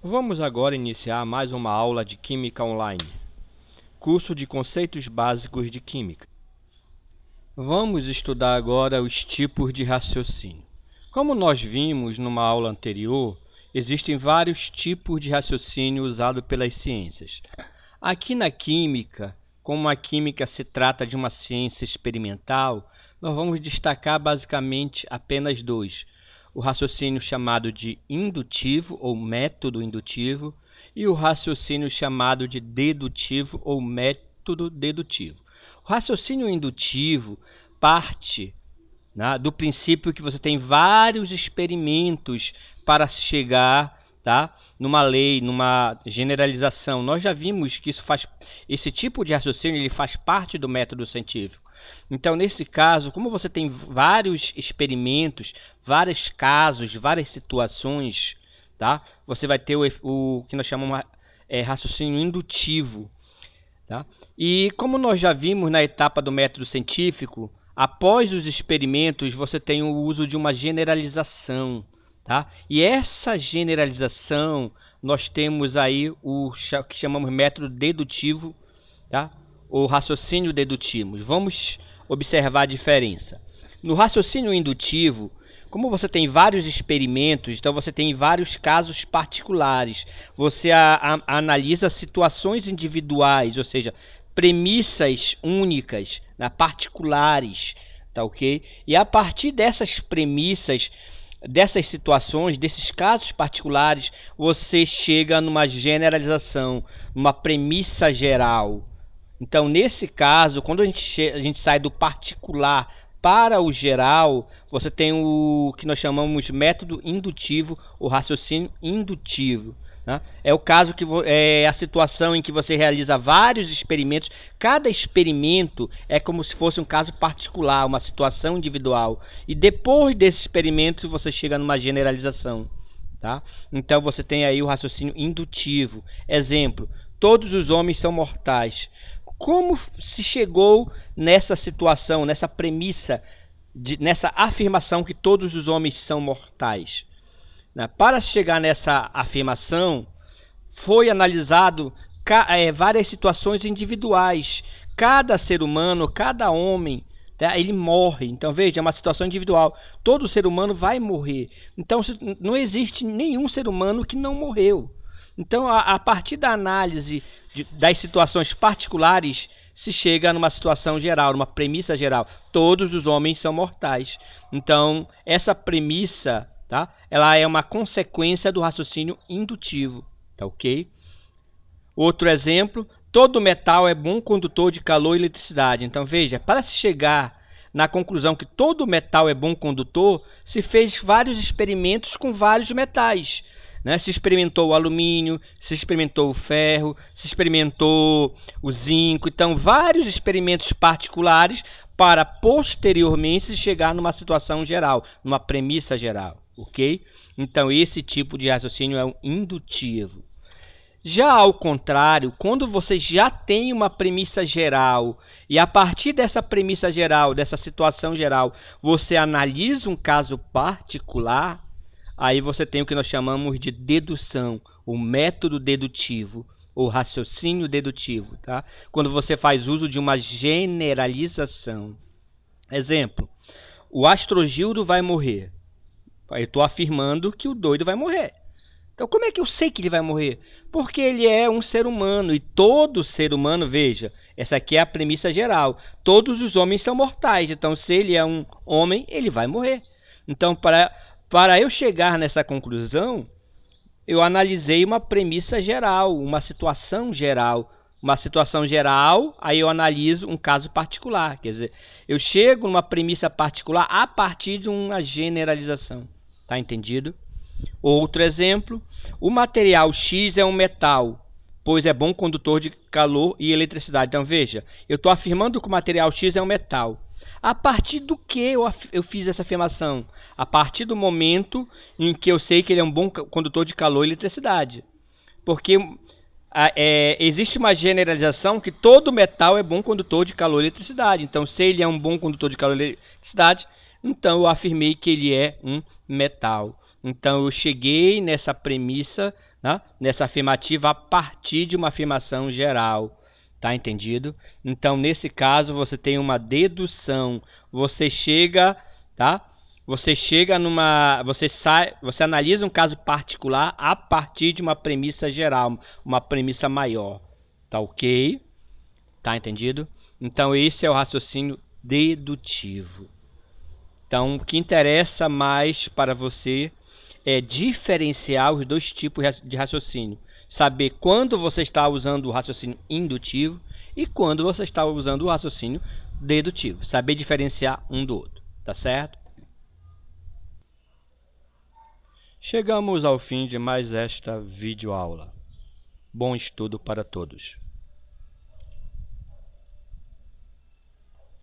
Vamos agora iniciar mais uma aula de Química Online, curso de conceitos básicos de Química. Vamos estudar agora os tipos de raciocínio. Como nós vimos numa aula anterior, existem vários tipos de raciocínio usados pelas ciências. Aqui na Química, como a Química se trata de uma ciência experimental, nós vamos destacar basicamente apenas dois. O raciocínio chamado de indutivo ou método indutivo e o raciocínio chamado de dedutivo ou método dedutivo. O raciocínio indutivo parte, né, do princípio que você tem vários experimentos para chegar, numa lei, numa generalização. Nós já vimos que esse tipo de raciocínio ele faz parte do método científico. Então, nesse caso, como você tem vários experimentos, vários casos, várias situações, você vai ter o que nós chamamos raciocínio indutivo. E como nós já vimos na etapa do método científico, após os experimentos você tem o uso de uma generalização. E essa generalização nós temos aí o que chamamos método dedutivo, ou raciocínio dedutivo. Vamos observar a diferença. No raciocínio indutivo, como você tem vários experimentos, então você tem vários casos particulares. Você analisa situações individuais, ou seja, premissas únicas, particulares, ok? E a partir dessas premissas, dessas situações, desses casos particulares, você chega numa generalização, numa premissa geral. Então, nesse caso, quando a gente sai do particular para o geral, você tem o que nós chamamos método indutivo ou raciocínio indutivo. É o caso que é a situação em que você realiza vários experimentos. Cada experimento é como se fosse um caso particular, uma situação individual. E depois desse experimento você chega numa generalização. Então você tem aí o raciocínio indutivo. Exemplo: todos os homens são mortais. Como se chegou nessa situação, nessa premissa, nessa afirmação que todos os homens são mortais? Para chegar nessa afirmação, foi analisado várias situações individuais. Cada ser humano, cada homem, ele morre. Então veja, é uma situação individual. Todo ser humano vai morrer. Então não existe nenhum ser humano que não morreu. Então a partir da análise das situações particulares, se chega numa situação geral, numa premissa geral. Todos os homens são mortais. Então essa premissa, ela é uma consequência do raciocínio indutivo, ok? Outro exemplo: todo metal é bom condutor de calor e eletricidade. Então veja, para se chegar na conclusão que todo metal é bom condutor, se fez vários experimentos com vários metais. Se experimentou o alumínio, se experimentou o ferro, se experimentou o zinco. Então, vários experimentos particulares para posteriormente chegar numa situação geral, numa premissa geral, ok? Então, esse tipo de raciocínio é um indutivo. Já ao contrário, quando você já tem uma premissa geral e a partir dessa premissa geral, dessa situação geral, você analisa um caso particular, aí você tem o que nós chamamos de dedução, o método dedutivo, ou raciocínio dedutivo, Quando você faz uso de uma generalização. Exemplo: o Astrogildo vai morrer. Eu estou afirmando que o doido vai morrer. Então, como é que eu sei que ele vai morrer? Porque ele é um ser humano e todo ser humano, veja, essa aqui é a premissa geral. Todos os homens são mortais. Então, se ele é um homem, ele vai morrer. Então, para eu chegar nessa conclusão, eu analisei uma premissa geral, uma situação geral. Uma situação geral, aí eu analiso um caso particular. Quer dizer, eu chego numa premissa particular a partir de uma generalização. Tá entendido? Outro exemplo: o material X é um metal, pois é bom condutor de calor e eletricidade. Então veja, eu estou afirmando que o material X é um metal. A partir do que eu fiz essa afirmação? A partir do momento em que eu sei que ele é um bom condutor de calor e eletricidade. Porque existe uma generalização que todo metal é bom condutor de calor e eletricidade. Então, se ele é um bom condutor de calor e eletricidade, então eu afirmei que ele é um metal. Então eu cheguei nessa premissa né, nessa afirmativa a partir de uma afirmação geral. Tá entendido? Então, nesse caso, você tem uma dedução. Você chega, tá? Você analisa um caso particular a partir de uma premissa geral, uma premissa maior. Tá ok? Tá entendido? Então, esse é o raciocínio dedutivo. Então, o que interessa mais para você é diferenciar os dois tipos de raciocínio. Saber quando você está usando o raciocínio indutivo e quando você está usando o raciocínio dedutivo. Saber diferenciar um do outro, tá certo? Chegamos ao fim de mais esta videoaula. Bom estudo para todos!